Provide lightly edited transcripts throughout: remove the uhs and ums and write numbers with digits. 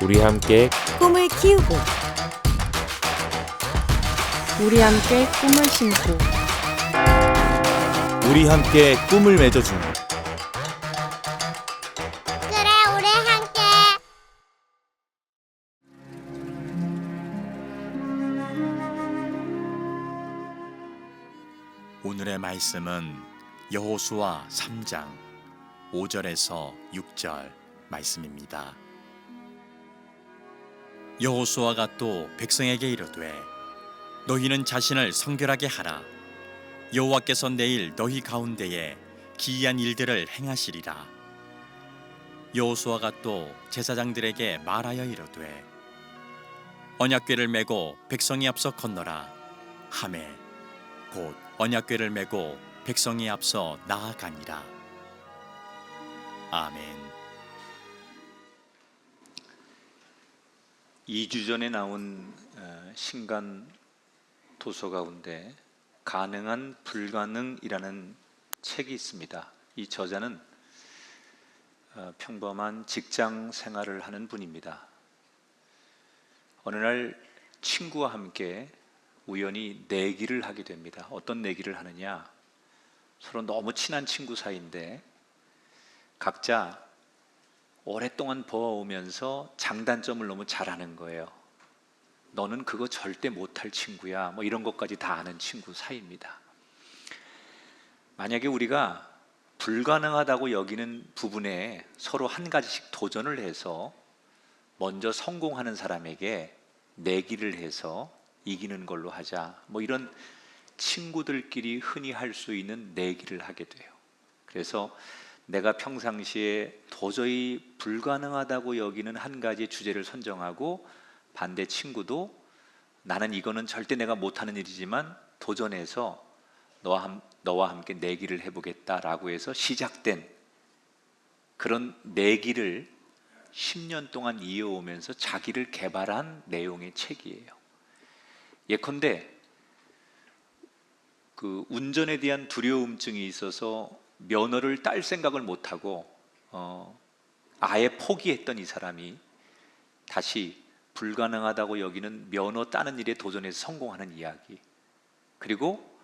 우리 함께 꿈을 키우고 우리 함께 꿈을 심고 우리 함께 꿈을 맺어주는 그래, 우리 함께. 오늘의 말씀은 여호수아 3장 5절에서 6절 말씀입니다. 여호수아가 또 백성에게 이르되 너희는 자신을 성결하게 하라. 여호와께서 내일 너희 가운데에 기이한 일들을 행하시리라. 여호수아가 또 제사장들에게 말하여 이르되 언약궤를 메고 백성이 앞서 건너라 하매 곧 언약궤를 메고 백성이 앞서 나아가니라. 아멘. 2주 전에 나온 신간 도서 가운데 가능한 불가능이라는 책이 있습니다. 이 저자는 평범한 직장 생활을 하는 분입니다. 어느 날 친구와 함께 우연히 내기를 하게 됩니다. 어떤 내기를 하느냐? 서로 너무 친한 친구 사이인데 각자 오랫동안 보아오면서 장단점을 너무 잘 아는 거예요. 너는 그거 절대 못할 친구야, 뭐 이런 것까지 다 아는 친구 사이입니다. 만약에 우리가 불가능하다고 여기는 부분에 서로 한 가지씩 도전을 해서 먼저 성공하는 사람에게 내기를 해서 이기는 걸로 하자, 뭐 이런 친구들끼리 흔히 할 수 있는 내기를 하게 돼요. 그래서 내가 평상시에 도저히 불가능하다고 여기는 한 가지 주제를 선정하고 반대 친구도 나는 이거는 절대 내가 못하는 일이지만 도전해서 너와 함께 내기를 해보겠다라고 해서 시작된 그런 내기를 10년 동안 이어오면서 자기를 개발한 내용의 책이에요. 예컨대 그 운전에 대한 두려움증이 있어서 면허를 딸 생각을 못하고 아예 포기했던 이 사람이 다시 불가능하다고 여기는 면허 따는 일에 도전해서 성공하는 이야기. 그리고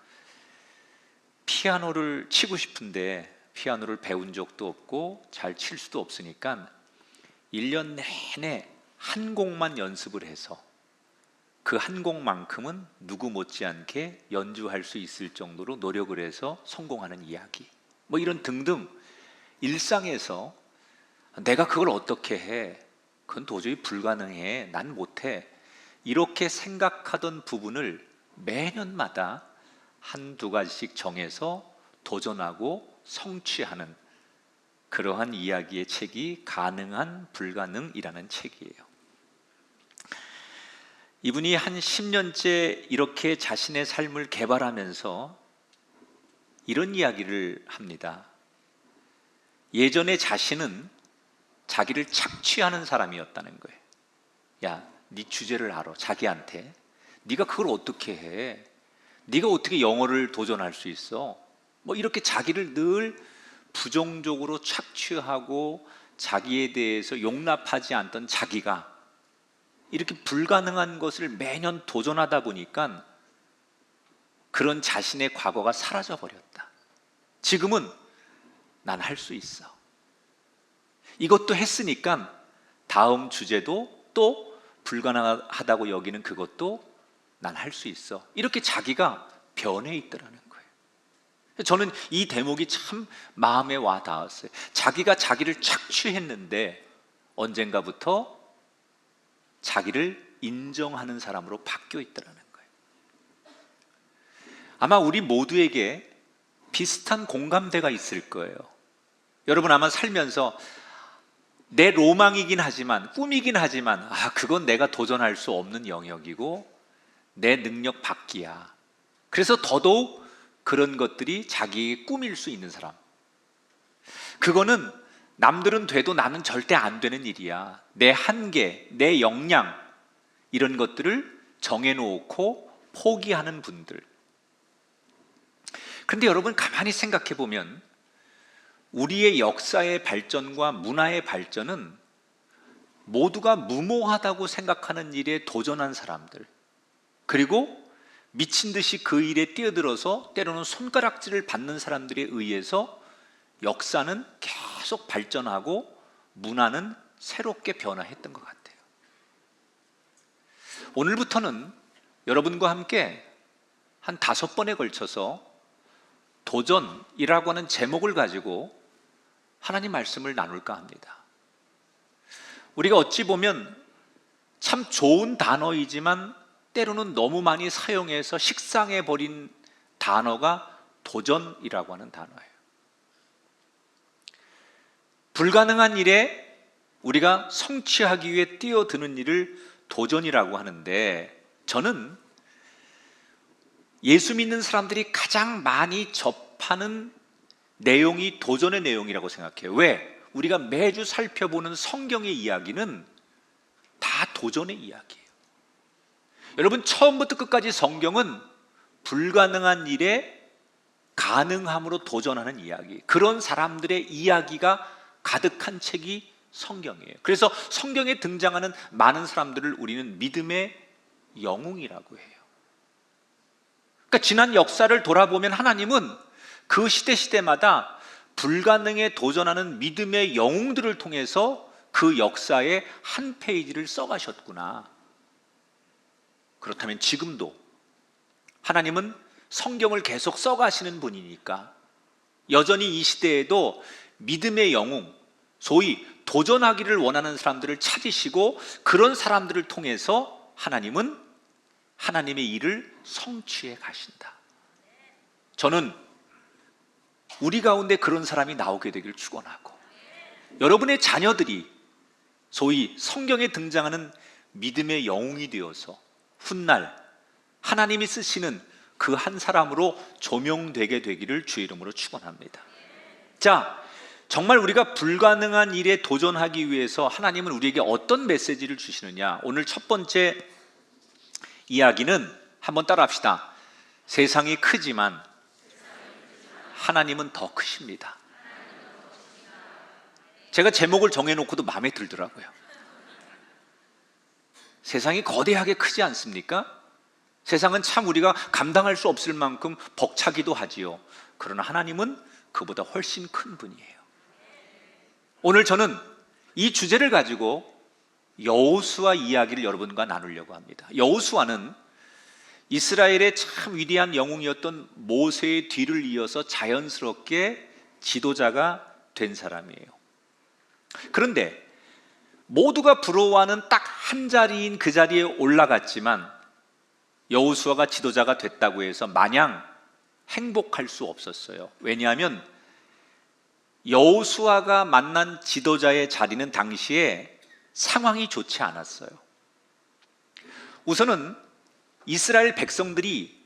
피아노를 치고 싶은데 피아노를 배운 적도 없고 잘 칠 수도 없으니까 1년 내내 한 곡만 연습을 해서 그 한 곡만큼은 누구 못지않게 연주할 수 있을 정도로 노력을 해서 성공하는 이야기. 뭐 이런 등등 일상에서 내가 그걸 어떻게 해? 그건 도저히 불가능해. 난 못해. 이렇게 생각하던 부분을 매년마다 한두 가지씩 정해서 도전하고 성취하는 그러한 이야기의 책이 가능한 불가능이라는 책이에요. 이분이 한 10년째 이렇게 자신의 삶을 개발하면서 이런 이야기를 합니다. 예전에 자신은 자기를 착취하는 사람이었다는 거예요. 야, 네 주제를 알아. 자기한테 네가 그걸 어떻게 해? 네가 어떻게 영어를 도전할 수 있어? 뭐 이렇게 자기를 늘 부정적으로 착취하고 자기에 대해서 용납하지 않던 자기가 이렇게 불가능한 것을 매년 도전하다 보니까 그런 자신의 과거가 사라져 버렸다. 지금은 난 할 수 있어. 이것도 했으니까 다음 주제도 또 불가능하다고 여기는 그것도 난 할 수 있어. 이렇게 자기가 변해 있더라는 거예요. 저는 이 대목이 참 마음에 와 닿았어요. 자기가 자기를 착취했는데 언젠가부터 자기를 인정하는 사람으로 바뀌어 있더라는 거예요. 아마 우리 모두에게 비슷한 공감대가 있을 거예요. 여러분 아마 살면서 내 로망이긴 하지만, 꿈이긴 하지만 그건 내가 도전할 수 없는 영역이고 내 능력 밖이야. 그래서 더더욱 그런 것들이 자기의 꿈일 수 있는 사람, 그거는 남들은 돼도 나는 절대 안 되는 일이야. 내 한계, 내 역량 이런 것들을 정해놓고 포기하는 분들. 그런데 여러분 가만히 생각해 보면 우리의 역사의 발전과 문화의 발전은 모두가 무모하다고 생각하는 일에 도전한 사람들, 그리고 미친 듯이 그 일에 뛰어들어서 때로는 손가락질을 받는 사람들에 의해서 역사는 계속 발전하고 문화는 새롭게 변화했던 것 같아요. 오늘부터는 여러분과 함께 한 5번에 걸쳐서 도전이라고 하는 제목을 가지고 하나님 말씀을 나눌까 합니다. 우리가 어찌 보면 참 좋은 단어이지만 때로는 너무 많이 사용해서 식상해버린 단어가 도전이라고 하는 단어예요. 불가능한 일에 우리가 성취하기 위해 뛰어드는 일을 도전이라고 하는데, 저는 예수 믿는 사람들이 가장 많이 접하는 내용이 도전의 내용이라고 생각해요. 왜? 우리가 매주 살펴보는 성경의 이야기는 다 도전의 이야기예요. 여러분, 처음부터 끝까지 성경은 불가능한 일에 가능함으로 도전하는 이야기, 그런 사람들의 이야기가 가득한 책이 성경이에요. 그래서 성경에 등장하는 많은 사람들을 우리는 믿음의 영웅이라고 해요. 그러니까 지난 역사를 돌아보면 하나님은 그 시대마다 불가능에 도전하는 믿음의 영웅들을 통해서 그 역사의 한 페이지를 써가셨구나. 그렇다면 지금도 하나님은 성경을 계속 써가시는 분이니까 여전히 이 시대에도 믿음의 영웅, 소위 도전하기를 원하는 사람들을 찾으시고 그런 사람들을 통해서 하나님은 하나님의 일을 성취해 가신다. 저는 우리 가운데 그런 사람이 나오게 되길 축원하고, 여러분의 자녀들이 소위 성경에 등장하는 믿음의 영웅이 되어서 훗날 하나님이 쓰시는 그 한 사람으로 조명되게 되기를 주의 이름으로 축원합니다. 자, 정말 우리가 불가능한 일에 도전하기 위해서 하나님은 우리에게 어떤 메시지를 주시느냐. 오늘 첫 번째 이야기는 한번 따라합시다. 세상이 크지만 하나님은 더 크십니다. 제가 제목을 정해놓고도 마음에 들더라고요. 세상이 거대하게 크지 않습니까? 세상은 참 우리가 감당할 수 없을 만큼 벅차기도 하지요. 그러나 하나님은 그보다 훨씬 큰 분이에요. 오늘 저는 이 주제를 가지고 여호수아 이야기를 여러분과 나누려고 합니다. 여호수아는 이스라엘의 참 위대한 영웅이었던 모세의 뒤를 이어서 자연스럽게 지도자가 된 사람이에요. 그런데 모두가 부러워하는 딱 한 자리인 그 자리에 올라갔지만 여호수아가 지도자가 됐다고 해서 마냥 행복할 수 없었어요. 왜냐하면 여호수아가 만난 지도자의 자리는 당시에 상황이 좋지 않았어요. 우선은 이스라엘 백성들이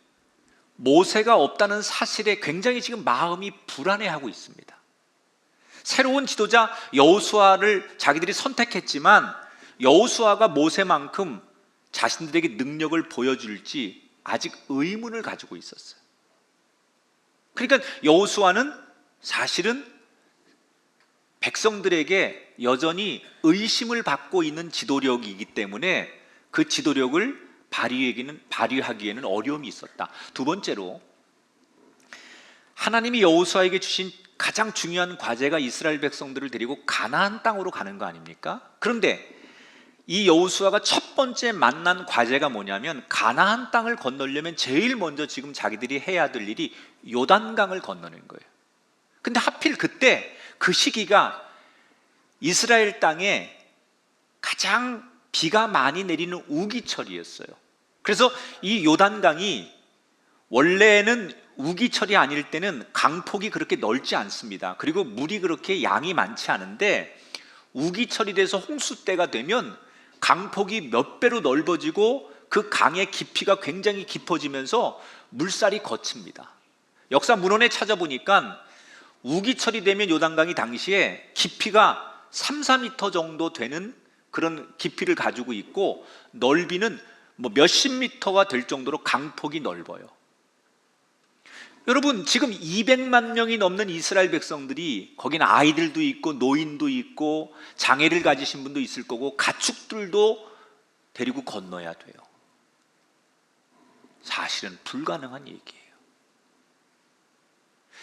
모세가 없다는 사실에 굉장히 지금 마음이 불안해하고 있습니다. 새로운 지도자 여호수아를 자기들이 선택했지만 여호수아가 모세만큼 자신들에게 능력을 보여줄지 아직 의문을 가지고 있었어요. 그러니까 여호수아는 사실은 백성들에게 여전히 의심을 받고 있는 지도력이기 때문에 그 지도력을 발휘하기에는 어려움이 있었다. 두 번째로, 하나님이 여호수아에게 주신 가장 중요한 과제가 이스라엘 백성들을 데리고 가나안 땅으로 가는 거 아닙니까? 그런데 이 여호수아가 첫 번째 만난 과제가 뭐냐면 가나안 땅을 건너려면 제일 먼저 지금 자기들이 해야 될 일이 요단강을 건너는 거예요. 근데 하필 그때 그 시기가 이스라엘 땅에 가장 비가 많이 내리는 우기철이었어요. 그래서 이 요단강이 원래는 우기철이 아닐 때는 강폭이 그렇게 넓지 않습니다. 그리고 물이 그렇게 양이 많지 않은데 우기철이 돼서 홍수 때가 되면 강폭이 몇 배로 넓어지고 그 강의 깊이가 굉장히 깊어지면서 물살이 거칩니다. 역사 문헌에 찾아보니까 우기철이 되면 요단강이 당시에 깊이가 3, 4m 정도 되는 그런 깊이를 가지고 있고 넓이는 뭐 몇십 미터가 될 정도로 강폭이 넓어요. 여러분, 지금 200만 명이 넘는 이스라엘 백성들이, 거기는 아이들도 있고 노인도 있고 장애를 가지신 분도 있을 거고 가축들도 데리고 건너야 돼요. 사실은 불가능한 얘기예요.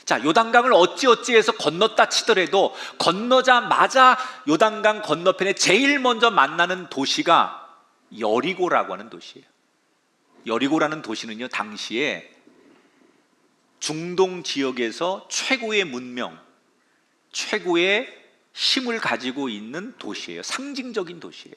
자, 요단강을 어찌어찌해서 건넜다 치더라도 건너자마자 요단강 건너편에 제일 먼저 만나는 도시가 여리고라고 하는 도시예요. 여리고라는 도시는요, 당시에 중동 지역에서 최고의 문명, 최고의 힘을 가지고 있는 도시예요. 상징적인 도시예요.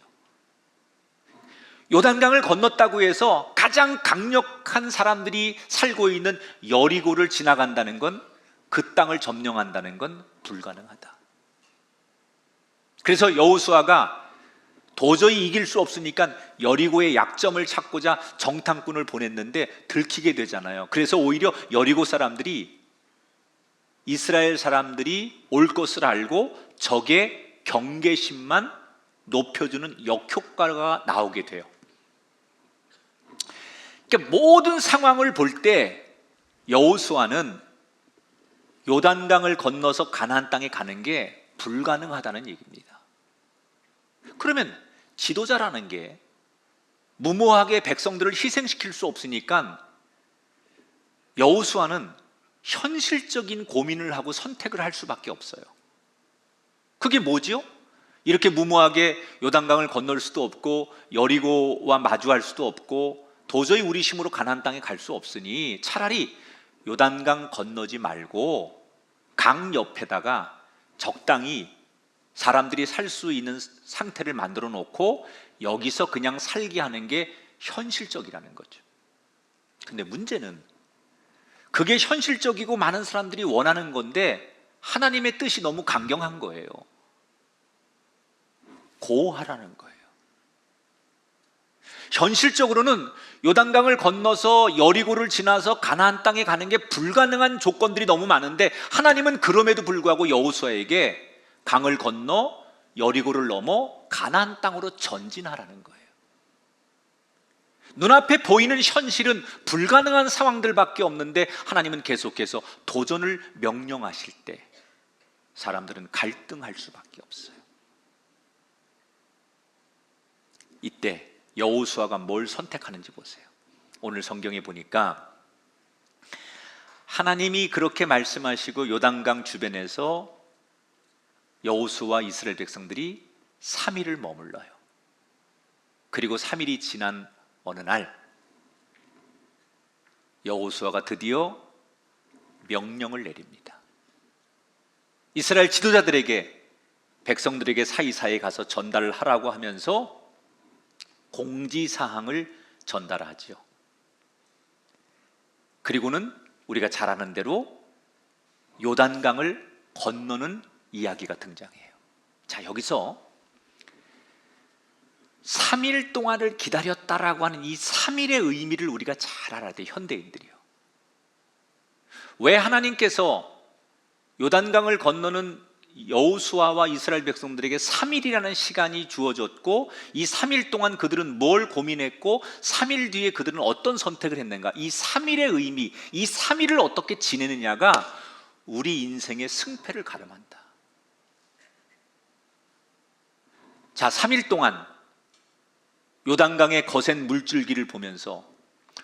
요단강을 건넜다고 해서 가장 강력한 사람들이 살고 있는 여리고를 지나간다는 건, 그 땅을 점령한다는 건 불가능하다. 그래서 여호수아가 도저히 이길 수 없으니까 여리고의 약점을 찾고자 정탐꾼을 보냈는데 들키게 되잖아요. 그래서 오히려 여리고 사람들이 이스라엘 사람들이 올 것을 알고 적의 경계심만 높여주는 역효과가 나오게 돼요. 그러니까 모든 상황을 볼 때 여호수아는 요단강을 건너서 가나안 땅에 가는 게 불가능하다는 얘기입니다. 그러면 지도자라는 게 무모하게 백성들을 희생시킬 수 없으니까 여호수아는 현실적인 고민을 하고 선택을 할 수밖에 없어요. 그게 뭐지요? 이렇게 무모하게 요단강을 건널 수도 없고 여리고와 마주할 수도 없고 도저히 우리 힘으로 가나안 땅에 갈 수 없으니 차라리 요단강 건너지 말고 강 옆에다가 적당히 사람들이 살 수 있는 상태를 만들어 놓고 여기서 그냥 살게 하는 게 현실적이라는 거죠. 근데 문제는 그게 현실적이고 많은 사람들이 원하는 건데 하나님의 뜻이 너무 강경한 거예요. 고하라는 거예요. 현실적으로는 요단강을 건너서 여리고를 지나서 가나안 땅에 가는 게 불가능한 조건들이 너무 많은데 하나님은 그럼에도 불구하고 여호수아에게 강을 건너 여리고를 넘어 가나안 땅으로 전진하라는 거예요. 눈앞에 보이는 현실은 불가능한 상황들밖에 없는데 하나님은 계속해서 도전을 명령하실 때 사람들은 갈등할 수밖에 없어요. 이때 여호수아가 뭘 선택하는지 보세요. 오늘 성경에 보니까 하나님이 그렇게 말씀하시고 요단강 주변에서 여호수아와 이스라엘 백성들이 3일을 머물러요. 그리고 3일이 지난 어느 날 여호수아가 드디어 명령을 내립니다. 이스라엘 지도자들에게, 백성들에게 사이사이 가서 전달을 하라고 하면서 공지사항을 전달하지요. 그리고는 우리가 잘 아는 대로 요단강을 건너는 이야기가 등장해요. 자, 여기서 3일 동안을 기다렸다라고 하는 이 3일의 의미를 우리가 잘 알아야 돼요. 현대인들이요. 왜 하나님께서 요단강을 건너는 여호수아와 이스라엘 백성들에게 3일이라는 시간이 주어졌고 이 3일 동안 그들은 뭘 고민했고 3일 뒤에 그들은 어떤 선택을 했는가? 이 3일의 의미, 이 3일을 어떻게 지내느냐가 우리 인생의 승패를 가름한다. 자, 3일 동안 요단강의 거센 물줄기를 보면서,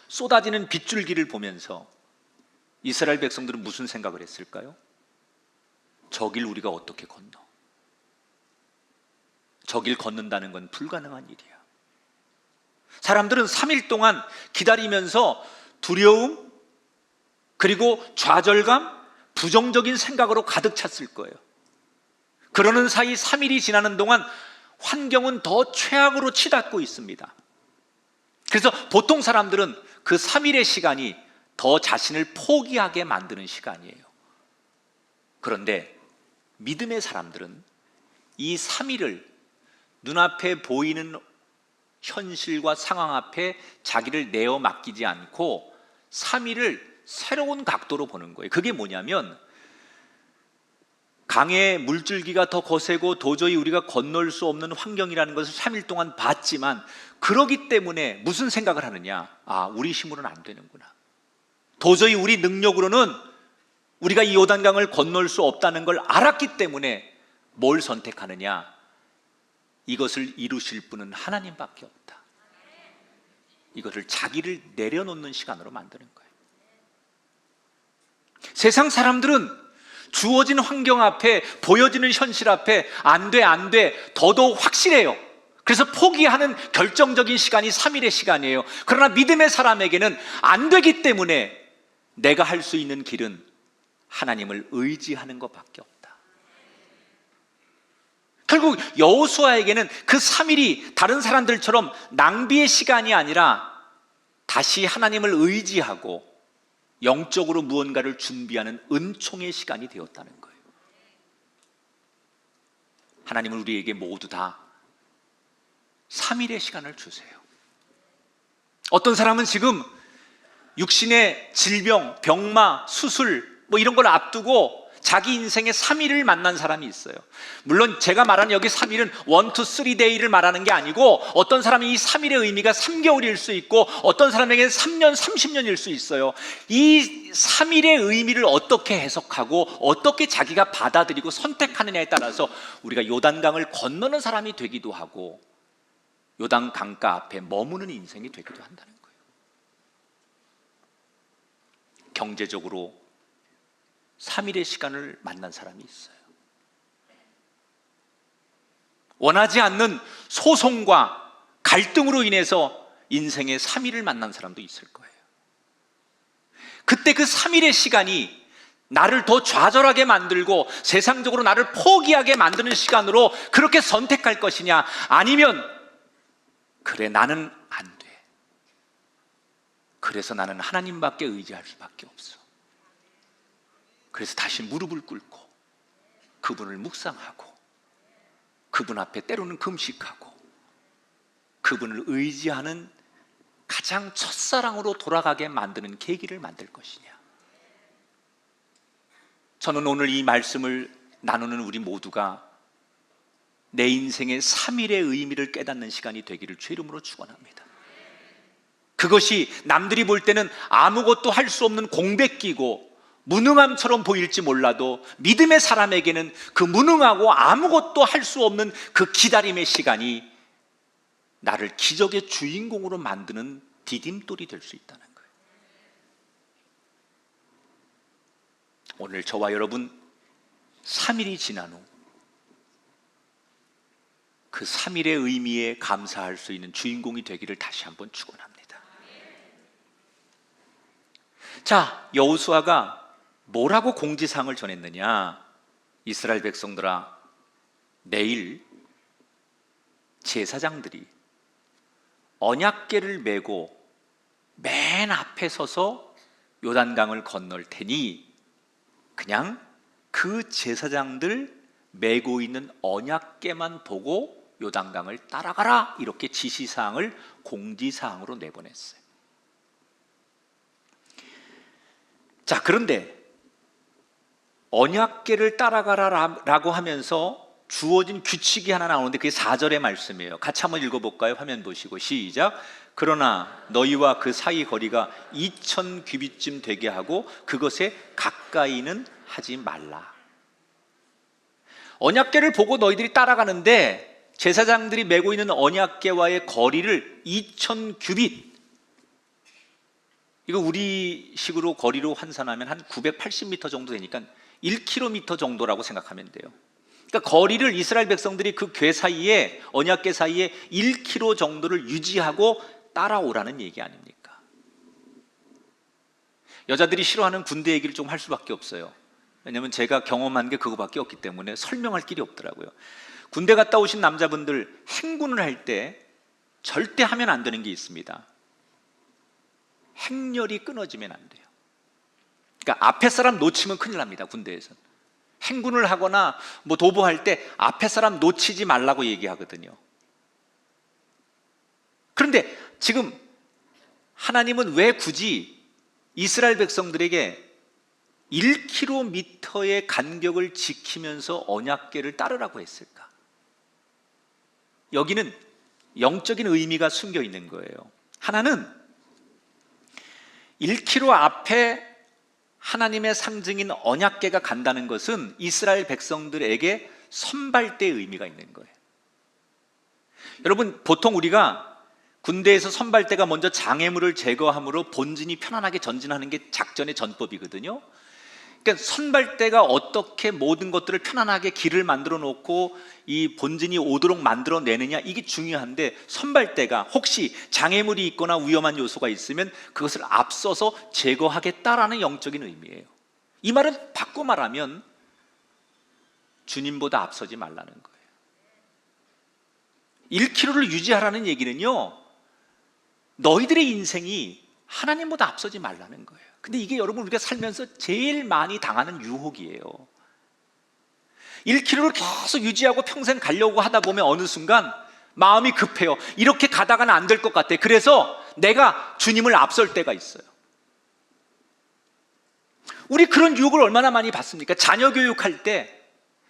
쏟아지는 빗줄기를 보면서 이스라엘 백성들은 무슨 생각을 했을까요? 저 길 우리가 어떻게 건너? 저 길 건넌다는 건 불가능한 일이야. 사람들은 3일 동안 기다리면서 두려움, 그리고 좌절감, 부정적인 생각으로 가득 찼을 거예요. 그러는 사이 3일이 지나는 동안 환경은 더 최악으로 치닫고 있습니다. 그래서 보통 사람들은 그 3일의 시간이 더 자신을 포기하게 만드는 시간이에요. 그런데 믿음의 사람들은 이 3일을 눈앞에 보이는 현실과 상황 앞에 자기를 내어 맡기지 않고 3일을 새로운 각도로 보는 거예요. 그게 뭐냐면, 강의 물줄기가 더 거세고 도저히 우리가 건널 수 없는 환경이라는 것을 3일 동안 봤지만, 그러기 때문에 무슨 생각을 하느냐? 아, 우리 힘으로는 안 되는구나. 도저히 우리 능력으로는 우리가 이 요단강을 건널 수 없다는 걸 알았기 때문에 뭘 선택하느냐? 이것을 이루실 분은 하나님밖에 없다. 이것을 자기를 내려놓는 시간으로 만드는 거예요. 세상 사람들은 주어진 환경 앞에, 보여지는 현실 앞에 안 돼, 더더욱 확실해요. 그래서 포기하는 결정적인 시간이 3일의 시간이에요. 그러나 믿음의 사람에게는 안 되기 때문에 내가 할 수 있는 길은 하나님을 의지하는 것밖에 없다. 결국 여호수아에게는 그 3일이 다른 사람들처럼 낭비의 시간이 아니라 다시 하나님을 의지하고 영적으로 무언가를 준비하는 은총의 시간이 되었다는 거예요. 하나님은 우리에게 모두 다 3일의 시간을 주세요. 어떤 사람은 지금 육신의 질병, 병마, 수술 이런 걸 앞두고 자기 인생의 3일을 만난 사람이 있어요. 물론 제가 말하는 여기 3일은 1, 2, 3데이를 말하는 게 아니고 어떤 사람이 이 3일의 의미가 3개월일 수 있고 어떤 사람에게는 3년, 30년일 수 있어요. 이 3일의 의미를 어떻게 해석하고 어떻게 자기가 받아들이고 선택하느냐에 따라서 우리가 요단강을 건너는 사람이 되기도 하고 요단 강가 앞에 머무는 인생이 되기도 한다는 거예요. 경제적으로 3일의 시간을 만난 사람이 있어요. 원하지 않는 소송과 갈등으로 인해서 인생의 3일을 만난 사람도 있을 거예요. 그때 그 3일의 시간이 나를 더 좌절하게 만들고 세상적으로 나를 포기하게 만드는 시간으로 그렇게 선택할 것이냐, 아니면 그래, 나는 안 돼. 그래서 나는 하나님밖에 의지할 수밖에 없어. 그래서 다시 무릎을 꿇고 그분을 묵상하고 그분 앞에 때로는 금식하고 그분을 의지하는 가장 첫사랑으로 돌아가게 만드는 계기를 만들 것이냐. 저는 오늘 이 말씀을 나누는 우리 모두가 내 인생의 3일의 의미를 깨닫는 시간이 되기를 주의 이름으로 축원합니다. 그것이 남들이 볼 때는 아무것도 할 수 없는 공백기고 무능함처럼 보일지 몰라도 믿음의 사람에게는 그 무능하고 아무것도 할 수 없는 그 기다림의 시간이 나를 기적의 주인공으로 만드는 디딤돌이 될 수 있다는 거예요. 오늘 저와 여러분 3일이 지난 후 그 3일의 의미에 감사할 수 있는 주인공이 되기를 다시 한번 축원합니다. 자, 여호수아가 뭐라고 공지사항을 전했느냐? 이스라엘 백성들아, 내일 제사장들이 언약궤를 메고 맨 앞에 서서 요단강을 건널 테니 그냥 그 제사장들 메고 있는 언약궤만 보고 요단강을 따라가라, 이렇게 지시사항을 공지사항으로 내보냈어요. 자, 그런데 언약궤를 따라가라라고 하면서 주어진 규칙이 하나 나오는데 그게 4절의 말씀이에요. 같이 한번 읽어볼까요? 화면 보시고 시작. 그러나 너희와 그 사이 거리가 2000 규빗쯤 되게 하고 그것에 가까이는 하지 말라. 언약궤를 보고 너희들이 따라가는데 제사장들이 메고 있는 언약궤와의 거리를 2000 규빗, 이거 우리식으로 거리로 환산하면 한 980m 정도 되니까 1km 정도라고 생각하면 돼요. 그러니까 거리를 이스라엘 백성들이 그 궤 사이에, 언약궤 사이에 1km 정도를 유지하고 따라오라는 얘기 아닙니까? 여자들이 싫어하는 군대 얘기를 좀 할 수밖에 없어요. 왜냐하면 제가 경험한 게 그거밖에 없기 때문에 설명할 길이 없더라고요. 군대 갔다 오신 남자분들 행군을 할 때 절대 하면 안 되는 게 있습니다. 행렬이 끊어지면 안 돼요. 그러니까 앞에 사람 놓치면 큰일 납니다. 군대에서는 행군을 하거나 도보할 때 앞에 사람 놓치지 말라고 얘기하거든요. 그런데 지금 하나님은 왜 굳이 이스라엘 백성들에게 1km의 간격을 지키면서 언약궤를 따르라고 했을까? 여기는 영적인 의미가 숨겨 있는 거예요. 하나는 1km 앞에 하나님의 상징인 언약궤가 간다는 것은 이스라엘 백성들에게 선발대의 의미가 있는 거예요. 여러분, 보통 우리가 군대에서 선발대가 먼저 장애물을 제거함으로 본진이 편안하게 전진하는 게 작전의 전법이거든요. 그러니까 선발대가 어떻게 모든 것들을 편안하게 길을 만들어 놓고 이 본진이 오도록 만들어 내느냐, 이게 중요한데, 선발대가 혹시 장애물이 있거나 위험한 요소가 있으면 그것을 앞서서 제거하겠다라는 영적인 의미예요. 이 말은 바꿔 말하면 주님보다 앞서지 말라는 거예요. 1km를 유지하라는 얘기는요, 너희들의 인생이 하나님보다 앞서지 말라는 거예요. 근데 이게 여러분, 우리가 살면서 제일 많이 당하는 유혹이에요. 1km를 계속 유지하고 평생 가려고 하다 보면 어느 순간 마음이 급해요. 이렇게 가다가는 안 될 것 같아. 그래서 내가 주님을 앞설 때가 있어요. 우리 그런 유혹을 얼마나 많이 받습니까? 자녀 교육할 때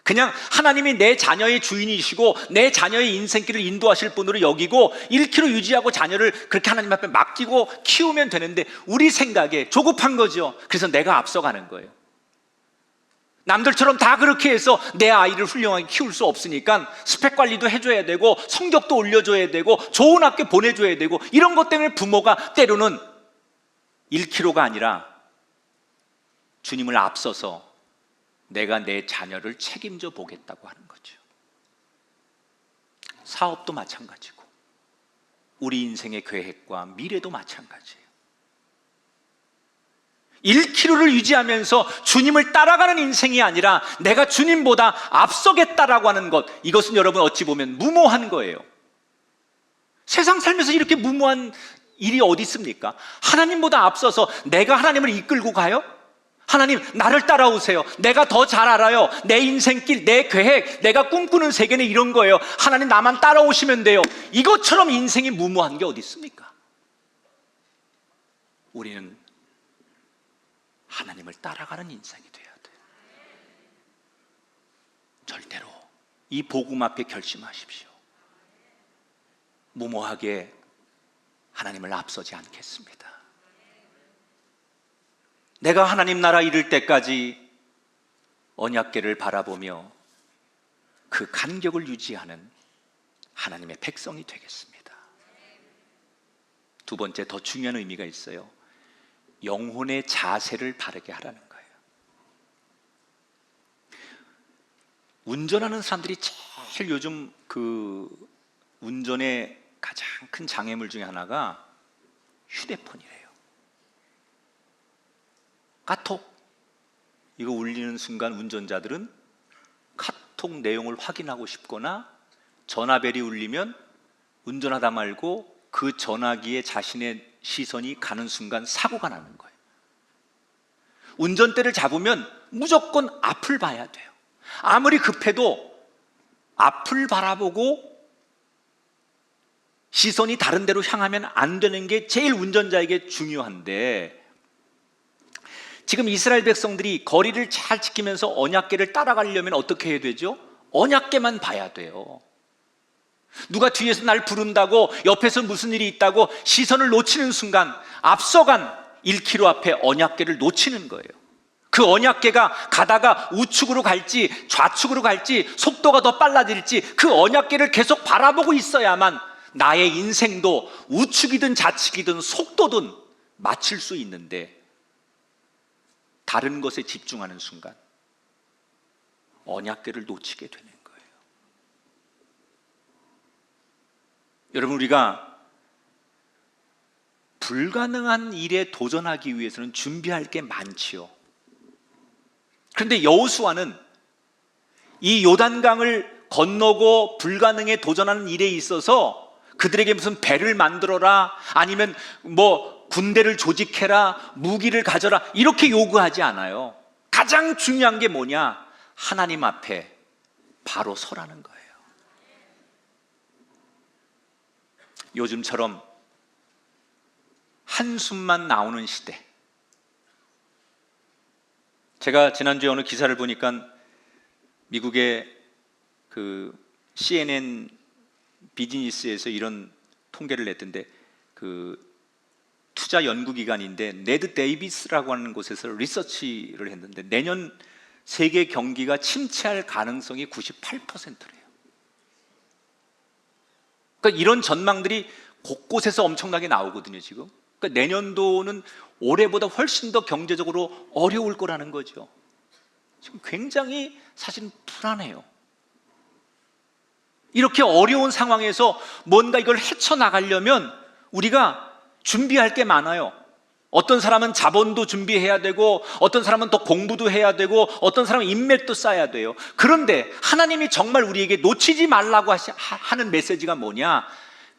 그냥 하나님이 내 자녀의 주인이시고 내 자녀의 인생길을 인도하실 분으로 여기고 1km 유지하고 자녀를 그렇게 하나님 앞에 맡기고 키우면 되는데, 우리 생각에 조급한 거죠. 그래서 내가 앞서가는 거예요. 남들처럼 다 그렇게 해서 내 아이를 훌륭하게 키울 수 없으니까 스펙 관리도 해줘야 되고 성적도 올려줘야 되고 좋은 학교 보내줘야 되고, 이런 것 때문에 부모가 때로는 1km가 아니라 주님을 앞서서 내가 내 자녀를 책임져 보겠다고 하는 거죠. 사업도 마찬가지고 우리 인생의 계획과 미래도 마찬가지예요. 1km를 유지하면서 주님을 따라가는 인생이 아니라 내가 주님보다 앞서겠다라고 하는 것, 이것은 여러분 어찌 보면 무모한 거예요. 세상 살면서 이렇게 무모한 일이 어디 있습니까? 하나님보다 앞서서 내가 하나님을 이끌고 가요? 하나님, 나를 따라오세요. 내가 더 잘 알아요. 내 인생길, 내 계획, 내가 꿈꾸는 세계는 이런 거예요. 하나님, 나만 따라오시면 돼요. 이것처럼 인생이 무모한 게 어디 있습니까? 우리는 하나님을 따라가는 인생이 돼야 돼요. 절대로 이 복음 앞에 결심하십시오. 무모하게 하나님을 앞서지 않겠습니다. 내가 하나님 나라 이룰 때까지 언약궤를 바라보며 그 간격을 유지하는 하나님의 백성이 되겠습니다. 두 번째, 더 중요한 의미가 있어요. 영혼의 자세를 바르게 하라는 거예요. 운전하는 사람들이 제일 요즘 그 운전의 가장 큰 장애물 중에 하나가 휴대폰이래요. 카톡, 이거 울리는 순간 운전자들은 카톡 내용을 확인하고 싶거나 전화벨이 울리면 운전하다 말고 그 전화기에 자신의 시선이 가는 순간 사고가 나는 거예요. 운전대를 잡으면 무조건 앞을 봐야 돼요. 아무리 급해도 앞을 바라보고 시선이 다른 데로 향하면 안 되는 게 제일 운전자에게 중요한데, 지금 이스라엘 백성들이 거리를 잘 지키면서 언약궤를 따라가려면 어떻게 해야 되죠? 언약궤만 봐야 돼요. 누가 뒤에서 날 부른다고, 옆에서 무슨 일이 있다고 시선을 놓치는 순간 앞서간 1km 앞에 언약궤를 놓치는 거예요. 그 언약궤가 가다가 우측으로 갈지 좌측으로 갈지 속도가 더 빨라질지 그 언약궤를 계속 바라보고 있어야만 나의 인생도 우측이든 좌측이든 속도든 맞출 수 있는데, 다른 것에 집중하는 순간 언약궤를 놓치게 되는 거예요. 여러분, 우리가 불가능한 일에 도전하기 위해서는 준비할 게 많지요. 그런데 여호수아는 이 요단강을 건너고 불가능에 도전하는 일에 있어서 그들에게 무슨 배를 만들어라, 아니면 뭐 군대를 조직해라, 무기를 가져라, 이렇게 요구하지 않아요. 가장 중요한 게 뭐냐? 하나님 앞에 바로 서라는 거예요. 요즘처럼 한숨만 나오는 시대. 제가 지난주에 어느 기사를 보니까 미국의 그 CNN 비즈니스에서 이런 통계를 냈던데, 그 투자 연구기관인데 네드 데이비스라고 하는 곳에서 리서치를 했는데 내년 세계 경기가 침체할 가능성이 98%래요. 그러니까 이런 전망들이 곳곳에서 엄청나게 나오거든요, 지금. 그러니까 내년도는 올해보다 훨씬 더 경제적으로 어려울 거라는 거죠. 지금 굉장히 사실은 불안해요. 이렇게 어려운 상황에서 뭔가 이걸 헤쳐나가려면 우리가 준비할 게 많아요. 어떤 사람은 자본도 준비해야 되고, 어떤 사람은 더 공부도 해야 되고, 어떤 사람은 인맥도 쌓아야 돼요. 그런데 하나님이 정말 우리에게 놓치지 말라고 하는 메시지가 뭐냐?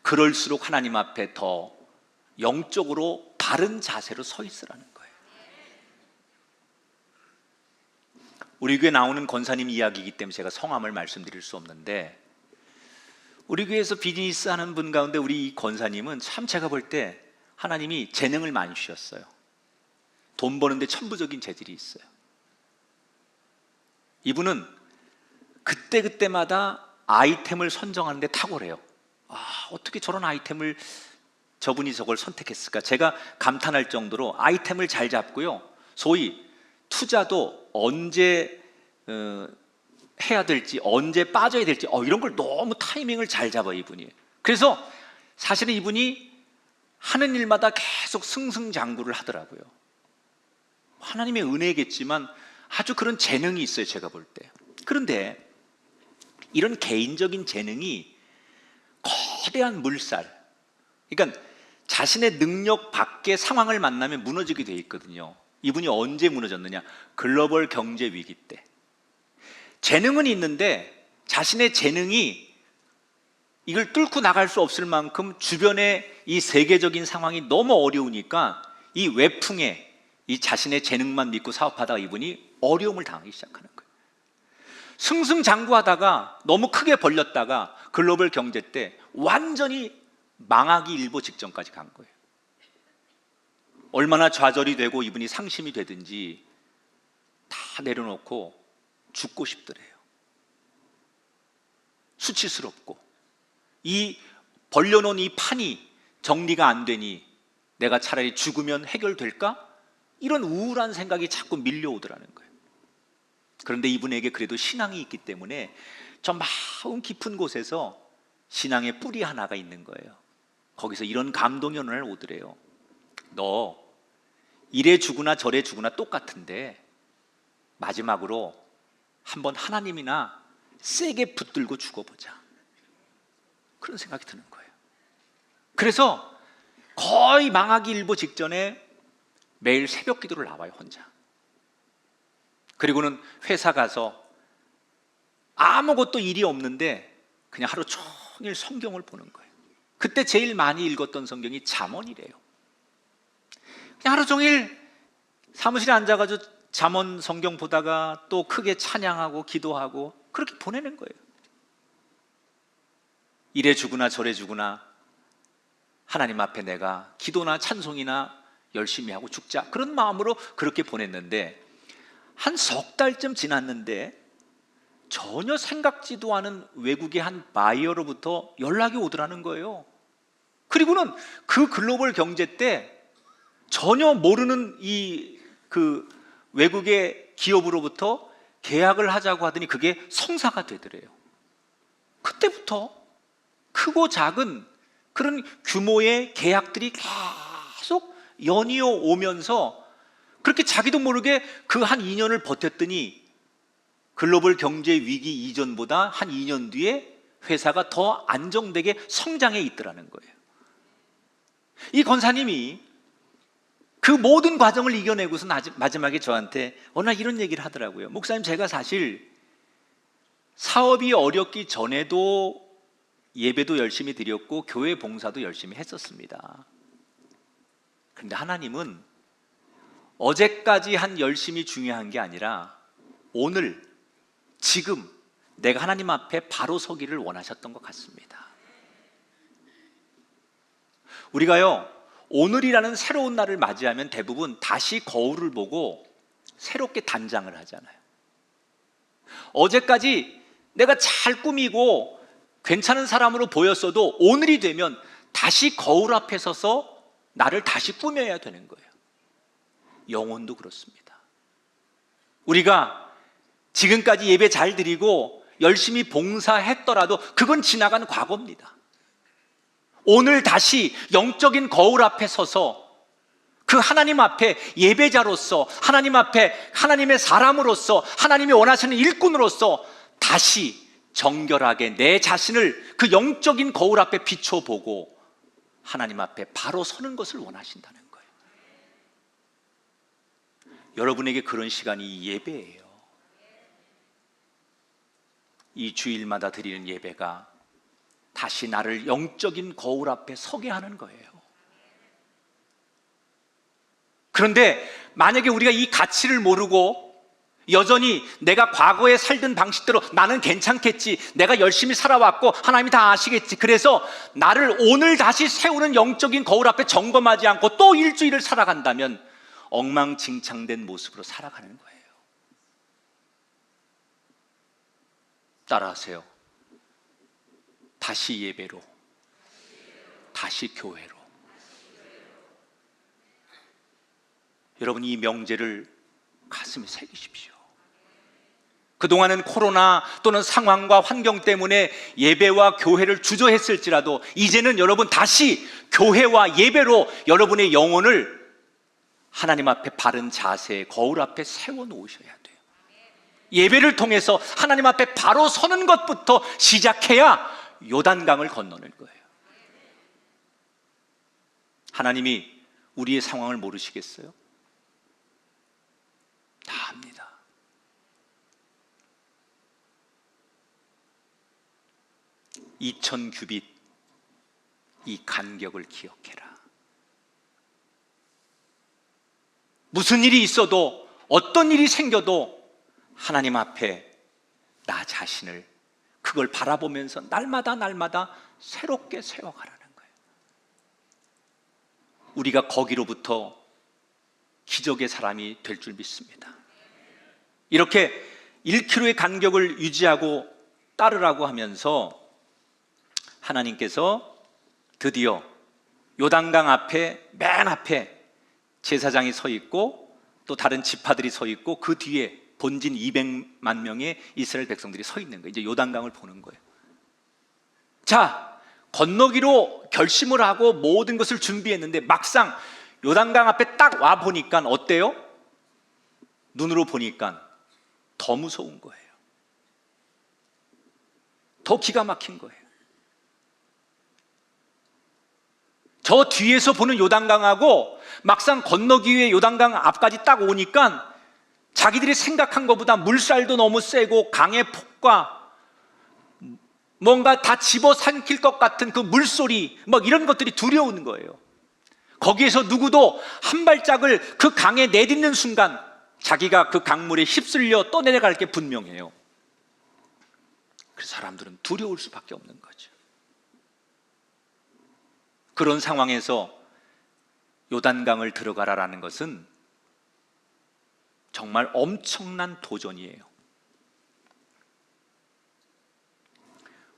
그럴수록 하나님 앞에 더 영적으로 바른 자세로 서 있으라는 거예요. 우리 교회 나오는 권사님 이야기이기 때문에 제가 성함을 말씀드릴 수 없는데, 우리 교회에서 비즈니스 하는 분 가운데 우리 이 권사님은 참 제가 볼 때 하나님이 재능을 많이 주셨어요. 돈 버는데 천부적인 재질이 있어요. 이분은 그때그때마다 아이템을 선정하는데 탁월해요. 어떻게 저런 아이템을 저분이 저걸 선택했을까? 제가 감탄할 정도로 아이템을 잘 잡고요, 소위 투자도 언제 해야 될지, 언제 빠져야 될지, 이런 걸 너무 타이밍을 잘 잡아요, 이분이. 그래서 사실은 이분이 하는 일마다 계속 승승장구를 하더라고요. 하나님의 은혜겠지만 아주 그런 재능이 있어요, 제가 볼 때. 그런데 이런 개인적인 재능이 거대한 물살, 그러니까 자신의 능력 밖의 상황을 만나면 무너지게 돼 있거든요. 이분이 언제 무너졌느냐? 글로벌 경제 위기 때. 재능은 있는데 자신의 재능이 이걸 뚫고 나갈 수 없을 만큼 주변의 이 세계적인 상황이 너무 어려우니까 이 외풍에 이 자신의 재능만 믿고 사업하다가 이분이 어려움을 당하기 시작하는 거예요. 승승장구하다가 너무 크게 벌렸다가 글로벌 경제 때 완전히 망하기 일보 직전까지 간 거예요. 얼마나 좌절이 되고 이분이 상심이 되든지 다 내려놓고 죽고 싶더래요. 수치스럽고, 이 벌려놓은 이 판이 정리가 안 되니 내가 차라리 죽으면 해결될까? 이런 우울한 생각이 자꾸 밀려오더라는 거예요. 그런데 이분에게 그래도 신앙이 있기 때문에 저 마음 깊은 곳에서 신앙의 뿌리 하나가 있는 거예요. 거기서 이런 감동이 어느 날 오더래요. 너 이래 죽으나 저래 죽으나 똑같은데 마지막으로 한번 하나님이나 세게 붙들고 죽어보자, 그런 생각이 드는 거예요. 그래서 거의 망하기 일보 직전에 매일 새벽 기도를 나와요, 혼자. 그리고는 회사 가서 아무것도 일이 없는데 그냥 하루 종일 성경을 보는 거예요. 그때 제일 많이 읽었던 성경이 잠언이래요. 그냥 하루 종일 사무실에 앉아가지고 잠언 성경 보다가 또 크게 찬양하고 기도하고 그렇게 보내는 거예요. 이래 죽으나 저래 죽으나 하나님 앞에 내가 기도나 찬송이나 열심히 하고 죽자, 그런 마음으로 그렇게 보냈는데 한 석 달쯤 지났는데 전혀 생각지도 않은 외국의 한 바이어로부터 연락이 오더라는 거예요. 그리고는 그 글로벌 경제 때 전혀 모르는 그 외국의 기업으로부터 계약을 하자고 하더니 그게 성사가 되더래요. 그때부터 크고 작은 그런 규모의 계약들이 계속 연이어 오면서 그렇게 자기도 모르게 그 한 2년을 버텼더니 글로벌 경제 위기 이전보다 한 2년 뒤에 회사가 더 안정되게 성장해 있더라는 거예요. 이 권사님이 그 모든 과정을 이겨내고서 마지막에 저한테 어느 날 이런 얘기를 하더라고요. 목사님, 제가 사실 사업이 어렵기 전에도 예배도 열심히 드렸고 교회 봉사도 열심히 했었습니다. 그런데 하나님은 어제까지 한 열심이 중요한 게 아니라 오늘, 지금 내가 하나님 앞에 바로 서기를 원하셨던 것 같습니다. 우리가요, 오늘이라는 새로운 날을 맞이하면 대부분 다시 거울을 보고 새롭게 단장을 하잖아요. 어제까지 내가 잘 꾸미고 괜찮은 사람으로 보였어도 오늘이 되면 다시 거울 앞에 서서 나를 다시 꾸며야 되는 거예요. 영혼도 그렇습니다. 우리가 지금까지 예배 잘 드리고 열심히 봉사했더라도 그건 지나간 과거입니다. 오늘 다시 영적인 거울 앞에 서서 그 하나님 앞에 예배자로서, 하나님 앞에 하나님의 사람으로서, 하나님이 원하시는 일꾼으로서 다시 정결하게 내 자신을 그 영적인 거울 앞에 비춰보고 하나님 앞에 바로 서는 것을 원하신다는 거예요. 여러분에게 그런 시간이 예배예요. 이 주일마다 드리는 예배가 다시 나를 영적인 거울 앞에 서게 하는 거예요. 그런데 만약에 우리가 이 가치를 모르고 여전히 내가 과거에 살던 방식대로 나는 괜찮겠지, 내가 열심히 살아왔고 하나님이 다 아시겠지, 그래서 나를 오늘 다시 세우는 영적인 거울 앞에 점검하지 않고 또 일주일을 살아간다면 엉망진창된 모습으로 살아가는 거예요. 따라하세요. 다시 예배로, 다시 교회로. 여러분, 이 명제를 가슴에 새기십시오. 그동안은 코로나 또는 상황과 환경 때문에 예배와 교회를 주저했을지라도 이제는 여러분 다시 교회와 예배로 여러분의 영혼을 하나님 앞에 바른 자세의 거울 앞에 세워놓으셔야 돼요. 예배를 통해서 하나님 앞에 바로 서는 것부터 시작해야 요단강을 건너는 거예요. 하나님이 우리의 상황을 모르시겠어요? 다 압니다. (2000규빗) 이 간격을 기억해라. 무슨 일이 있어도, 어떤 일이 생겨도 하나님 앞에 나 자신을 그걸 바라보면서 날마다 새롭게 세워가라는 거예요. 우리가 거기로부터 기적의 사람이 될 줄 믿습니다. 이렇게 1km의 간격을 유지하고 따르라고 하면서 하나님께서 드디어 요단강 앞에, 맨 앞에 제사장이 서 있고 또 다른 지파들이 서 있고 그 뒤에 본진 200만 명의 이스라엘 백성들이 서 있는 거예요. 이제 요단강을 보는 거예요. 자, 건너기로 결심을 하고 모든 것을 준비했는데 막상 요단강 앞에 딱 와 보니까 어때요? 눈으로 보니까 더 무서운 거예요. 더 기가 막힌 거예요. 저 뒤에서 보는 요단강하고 막상 건너기 위해 요단강 앞까지 딱 오니까 자기들이 생각한 것보다 물살도 너무 세고 강의 폭과 뭔가 다 집어삼킬 것 같은 그 물소리, 막 이런 것들이 두려운 거예요. 거기에서 누구도 한 발짝을 그 강에 내딛는 순간 자기가 그 강물에 휩쓸려 떠내려갈 게 분명해요. 그래서 사람들은 두려울 수밖에 없는 거죠. 그런 상황에서 요단강을 들어가라라는 것은 정말 엄청난 도전이에요.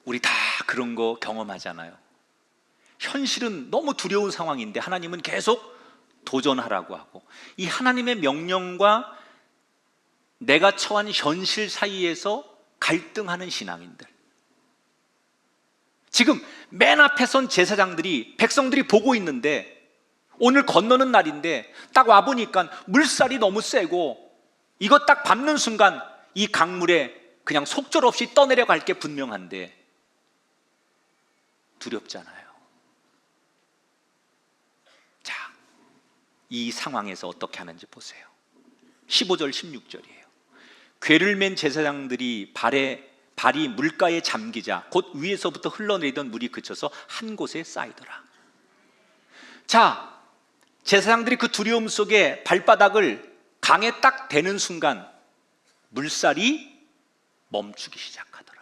우리 다 그런 거 경험하잖아요. 현실은 너무 두려운 상황인데 하나님은 계속 도전하라고 하고, 이 하나님의 명령과 내가 처한 현실 사이에서 갈등하는 신앙인들, 지금 맨 앞에 선 제사장들이, 백성들이 보고 있는데 오늘 건너는 날인데 딱 와보니까 물살이 너무 세고 이거 딱 밟는 순간 이 강물에 그냥 속절없이 떠내려갈 게 분명한데 두렵잖아요. 자, 이 상황에서 어떻게 하는지 보세요. 15절 16절이에요. 궤를 맨 제사장들이 발이 물가에 잠기자 곧 위에서부터 흘러내리던 물이 그쳐서 한 곳에 쌓이더라. 자, 제사장들이 그 두려움 속에 발바닥을 강에 딱 대는 순간 물살이 멈추기 시작하더라.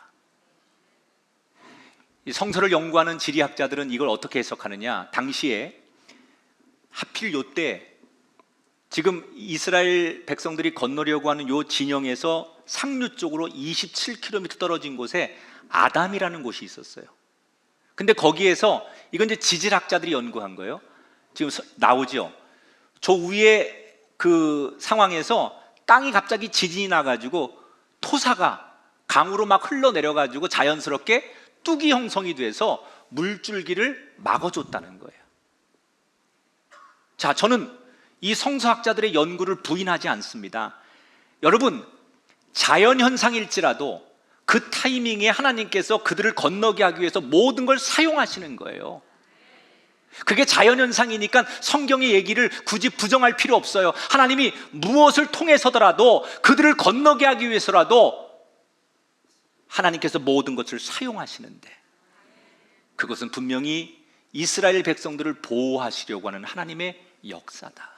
이 성서를 연구하는 지리학자들은 이걸 어떻게 해석하느냐, 당시에 하필 요때 지금 이스라엘 백성들이 건너려고 하는 요 진영에서 상류 쪽으로 27km 떨어진 곳에 아담이라는 곳이 있었어요. 근데 거기에서, 이건 이제 지질학자들이 연구한 거예요. 지금 나오죠. 저 위에 그 상황에서 땅이 갑자기 지진이 나가지고 토사가 강으로 막 흘러내려가지고 자연스럽게 뚝이 형성이 돼서 물줄기를 막아줬다는 거예요. 자, 저는 이 성서학자들의 연구를 부인하지 않습니다. 여러분, 자연현상일지라도 그 타이밍에 하나님께서 그들을 건너게 하기 위해서 모든 걸 사용하시는 거예요. 그게 자연현상이니까 성경의 얘기를 굳이 부정할 필요 없어요. 하나님이 무엇을 통해서더라도 그들을 건너게 하기 위해서라도 하나님께서 모든 것을 사용하시는데, 그것은 분명히 이스라엘 백성들을 보호하시려고 하는 하나님의 역사다.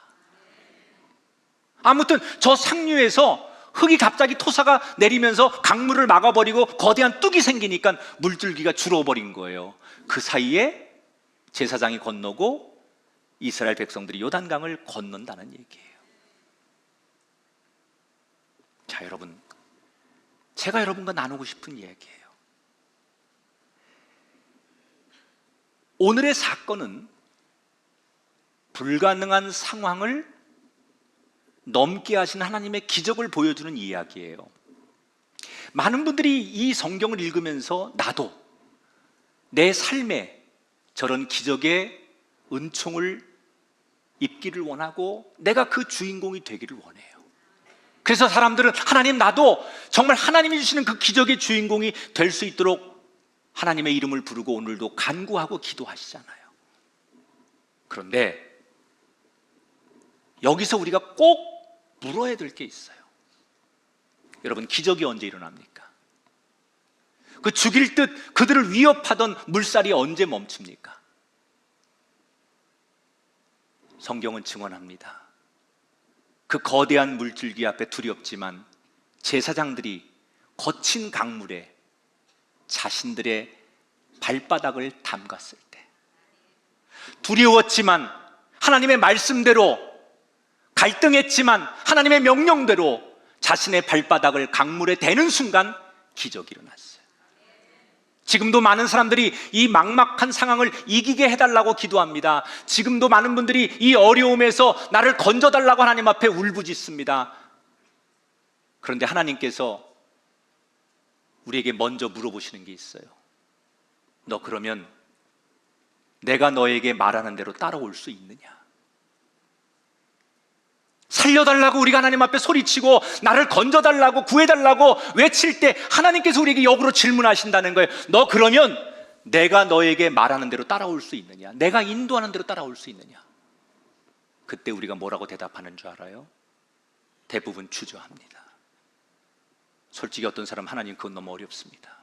아무튼 저 상류에서 흙이 갑자기 토사가 내리면서 강물을 막아버리고 거대한 뚝이 생기니까 물줄기가 줄어버린 거예요. 그 사이에 제사장이 건너고 이스라엘 백성들이 요단강을 건넌다는 얘기예요. 자, 여러분, 제가 여러분과 나누고 싶은 얘기예요. 오늘의 사건은 불가능한 상황을 넘게 하신 하나님의 기적을 보여주는 이야기예요. 많은 분들이 이 성경을 읽으면서 나도 내 삶에 저런 기적의 은총을 입기를 원하고 내가 그 주인공이 되기를 원해요. 그래서 사람들은 하나님, 나도 정말 하나님이 주시는 그 기적의 주인공이 될 수 있도록 하나님의 이름을 부르고 오늘도 간구하고 기도하시잖아요. 그런데 여기서 우리가 꼭 물어야 될 게 있어요. 여러분, 기적이 언제 일어납니까? 그 죽일 듯 그들을 위협하던 물살이 언제 멈춥니까? 성경은 증언합니다. 그 거대한 물줄기 앞에 두렵지만 제사장들이 거친 강물에 자신들의 발바닥을 담갔을 때, 두려웠지만 하나님의 말씀대로, 갈등했지만 하나님의 명령대로 자신의 발바닥을 강물에 대는 순간 기적이 일어났어요. 지금도 많은 사람들이 이 막막한 상황을 이기게 해달라고 기도합니다. 지금도 많은 분들이 이 어려움에서 나를 건져달라고 하나님 앞에 울부짖습니다. 그런데 하나님께서 우리에게 먼저 물어보시는 게 있어요. 너 그러면 내가 너에게 말하는 대로 따라올 수 있느냐? 살려달라고 우리가 하나님 앞에 소리치고 나를 건져달라고 구해달라고 외칠 때 하나님께서 우리에게 역으로 질문하신다는 거예요. 너 그러면 내가 너에게 말하는 대로 따라올 수 있느냐? 내가 인도하는 대로 따라올 수 있느냐? 그때 우리가 뭐라고 대답하는 줄 알아요? 대부분 주저합니다. 솔직히 어떤 사람, 하나님 그건 너무 어렵습니다.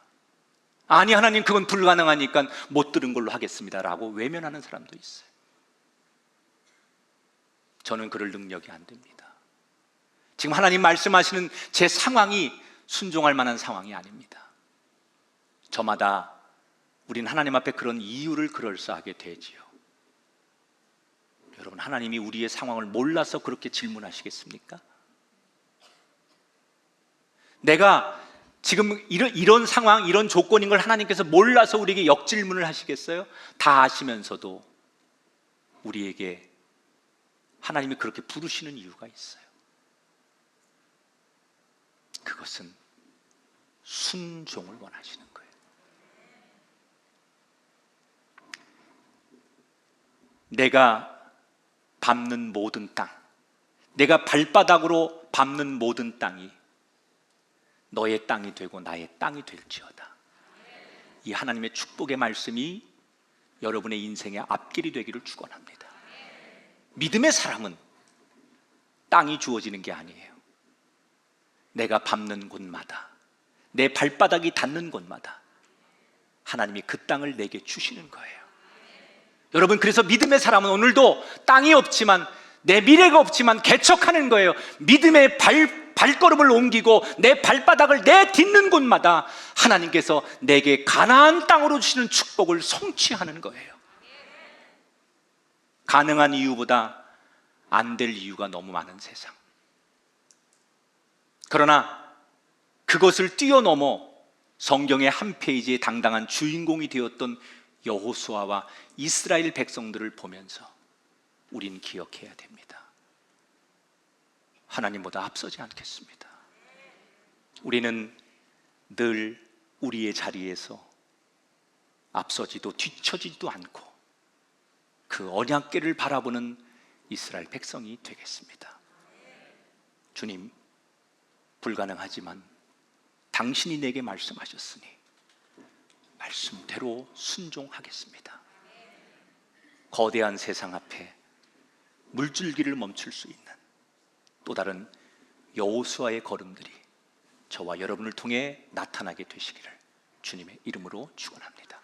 아니, 하나님 그건 불가능하니까 못 들은 걸로 하겠습니다 라고 외면하는 사람도 있어요. 저는 그럴 능력이 안 됩니다. 지금 하나님 말씀하시는 제 상황이 순종할 만한 상황이 아닙니다. 저마다 우린 하나님 앞에 그런 이유를 그럴싸하게 되지요. 여러분, 하나님이 우리의 상황을 몰라서 그렇게 질문하시겠습니까? 내가 지금 이런 상황, 이런 조건인 걸 하나님께서 몰라서 우리에게 역질문을 하시겠어요? 다 아시면서도 우리에게 하나님이 그렇게 부르시는 이유가 있어요. 그것은 순종을 원하시는 거예요. 내가 밟는 모든 땅, 내가 발바닥으로 밟는 모든 땅이 너의 땅이 되고 나의 땅이 될지어다. 이 하나님의 축복의 말씀이 여러분의 인생의 앞길이 되기를 축원합니다. 믿음의 사람은 땅이 주어지는 게 아니에요. 내가 밟는 곳마다, 내 발바닥이 닿는 곳마다 하나님이 그 땅을 내게 주시는 거예요. 여러분, 그래서 믿음의 사람은 오늘도 땅이 없지만, 내 미래가 없지만 개척하는 거예요. 믿음의 발걸음을 옮기고 내 발바닥을 내딛는 곳마다 하나님께서 내게 가나안 땅으로 주시는 축복을 성취하는 거예요. 가능한 이유보다 안 될 이유가 너무 많은 세상. 그러나 그것을 뛰어넘어 성경의 한 페이지에 당당한 주인공이 되었던 여호수아와 이스라엘 백성들을 보면서 우린 기억해야 됩니다. 하나님보다 앞서지 않겠습니다. 우리는 늘 우리의 자리에서 앞서지도 뒤처지도 않고 그 언약궤를 바라보는 이스라엘 백성이 되겠습니다. 주님, 불가능하지만 당신이 내게 말씀하셨으니 말씀대로 순종하겠습니다. 거대한 세상 앞에 물줄기를 멈출 수 있는 또 다른 여호수아의 걸음들이 저와 여러분을 통해 나타나게 되시기를 주님의 이름으로 축원합니다.